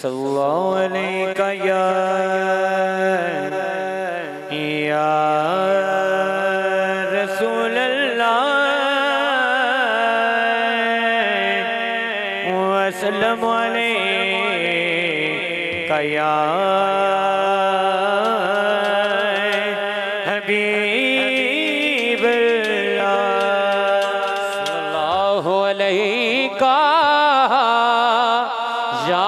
सल्लल्लाहु अलैका या रसूल अल्लाह वसल्लम अलैका या हबीब अल्लाह सल्लल्लाहु अलैका या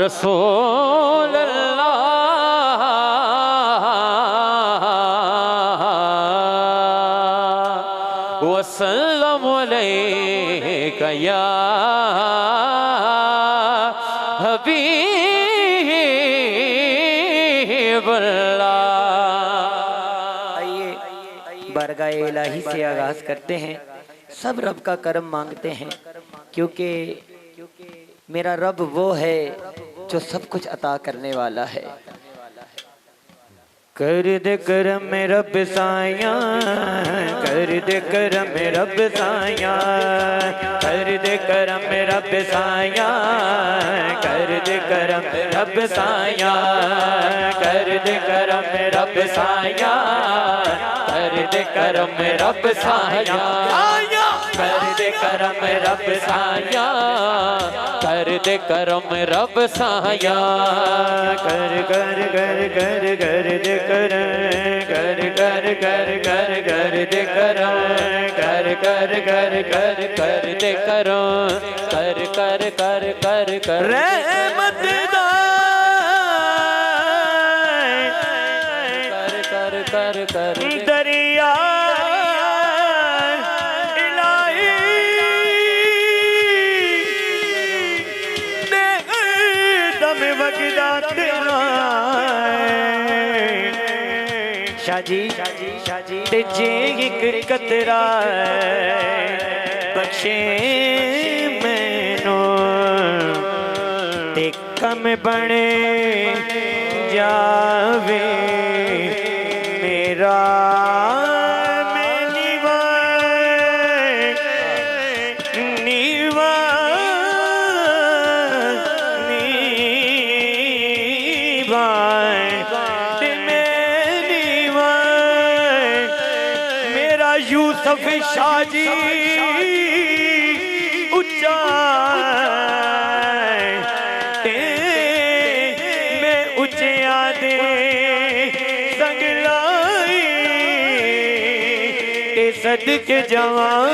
रसूल अल्लाह वसल्लम अलैका या हबीब अल्लाह। आइए बारगाह इलाही से आगाज करते हैं। सब रब का करम मांगते हैं, क्योंकि मेरा रब वो है जो सब कुछ अता करने वाला है। कर दे करम में रब साया, कर दे करम में रब साया, कर दे करम में रब साया, कर दे करम में रब साया, कर दे करम में रब साया, कर दे करम में रब साया, कर दे करम में रब साया, कर दे करम में रब साया, कर कर कर कर कर दे कर कर कर कर कर कर दे कर कर कर कर कर कर दे कर कर कर कर कर कर रहमत कर कर कर कर दरिया शाजी जे एक कतरा बख्शे मैनू ते कम बने जावे मेरा यूसुफ शाजी उच्चा ते मैं उच्चिया दे संगलाई ते सदके जवान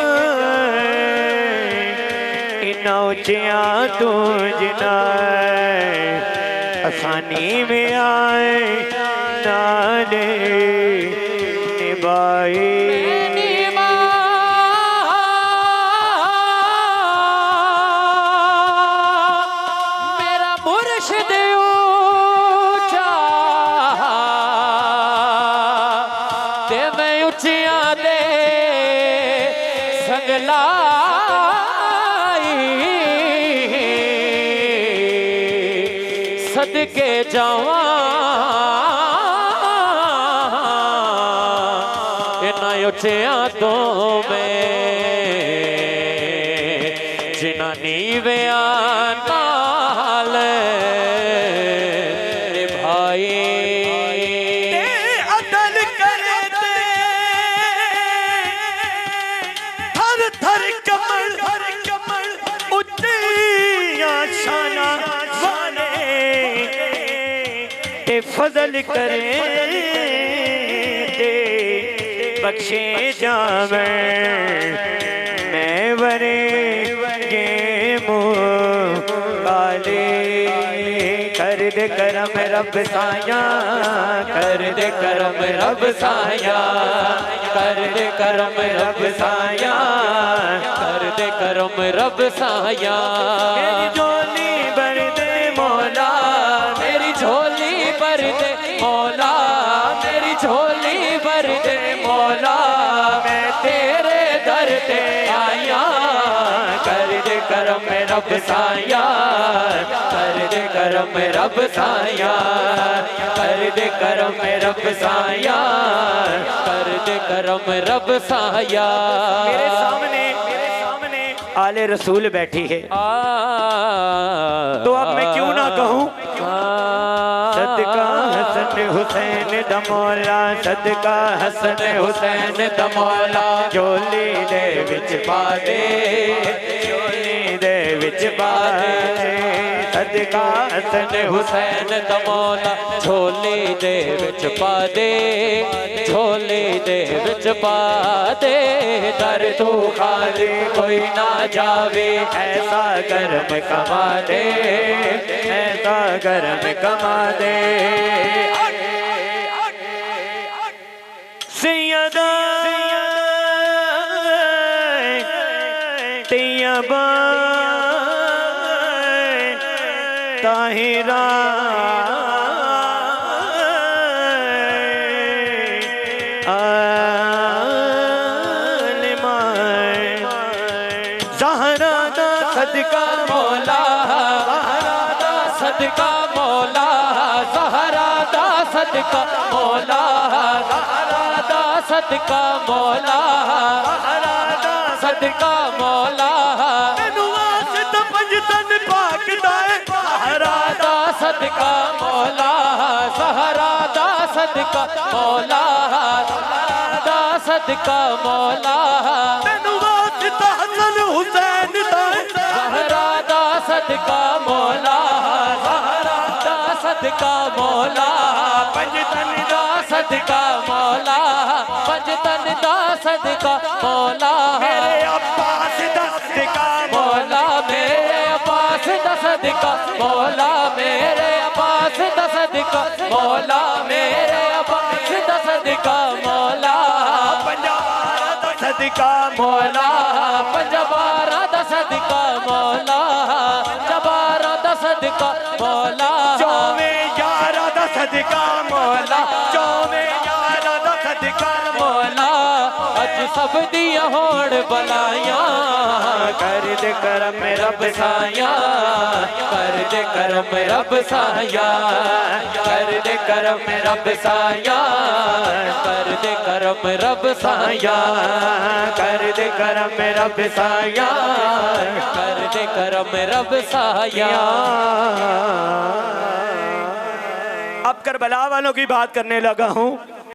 इना उच्चिया तू जिना आसानी में आए नाले निभाए। सदके जावा इना उचिया तो मैं जिना नीविया नाल भाई अदल करे ते हर थर कमल उच्चिया शाना फजल करे दे बख्शे जावे मैं वरे ये मुँह काले कर दे करम रब साया, कर दे करम रब साया, कर दे करम रब साया, कर दे करम रब साया। मेरी झोली भर दे मौला, मेरी झोली भर दे मौला, मेरी झोली भर दे मौला, मैं तेरे दर पे आया। कर दे करम रब साया, कर दे करम रब साया, कर दे करम रब साया, कर दे करम रब साया। मेरे सामने आले रसूल बैठी है, तो अब मैं क्यों ना कहूँ सदका हसन हुसैन द मौला, सदका हसन हुसैन द मौला, झोली दे विच पा दे, झोली दे विच पा दे, सदका हसन हुसैन द मौला, झोली दे विच पा दे, झोली दे विच पा दे। दर तू खाली कोई ना जावे, ऐसा कर्म कमा दे, ऐसा कर्म कमा दे। सैयदा तैयबा ताहिरा ज़हरा दा सदका मौला, ज़हरा दा सदका मौला, ज़हरा दा सदका मौला, ज़हरा दा सदका मौला, ज़हरा दा सदका मौला, मैनू वास्ता पंजतन पाक दाए, ज़हरा दा सदका मौला, ज़हरा दा सदका मौला, दा सदका मौला, मैनू वास्ता हसन हुसैन दाए, ज़हरा दा सदका मौला, ज़हरा दा सदका मौला, पंजतन दा सदका मौला, पंजतन दा सदका मौला, मेरे अब्बास दा सदका मौला मेरे अब्बास दा सदका मौला, मेरे अब्बास दा सदका मौला, मेरे अब्बास दा सदका मौला, पंजाबारा दा सदका मौला, पंजबारा दा सदका मौला, जबारा दा सदका मौला, चौवे यारा दा सदका मौला, चौवे यारा दा सदका मौला, अज सब दिया होड़ बलाया, कर दे करम रब साया, कर दे करम रब साया, कर दे करम रब साया, कर दे करम रब साया, कर दे करम रब साया, कर दे करम रब साया। अब करबला वालों की बात करने लगा हूँ।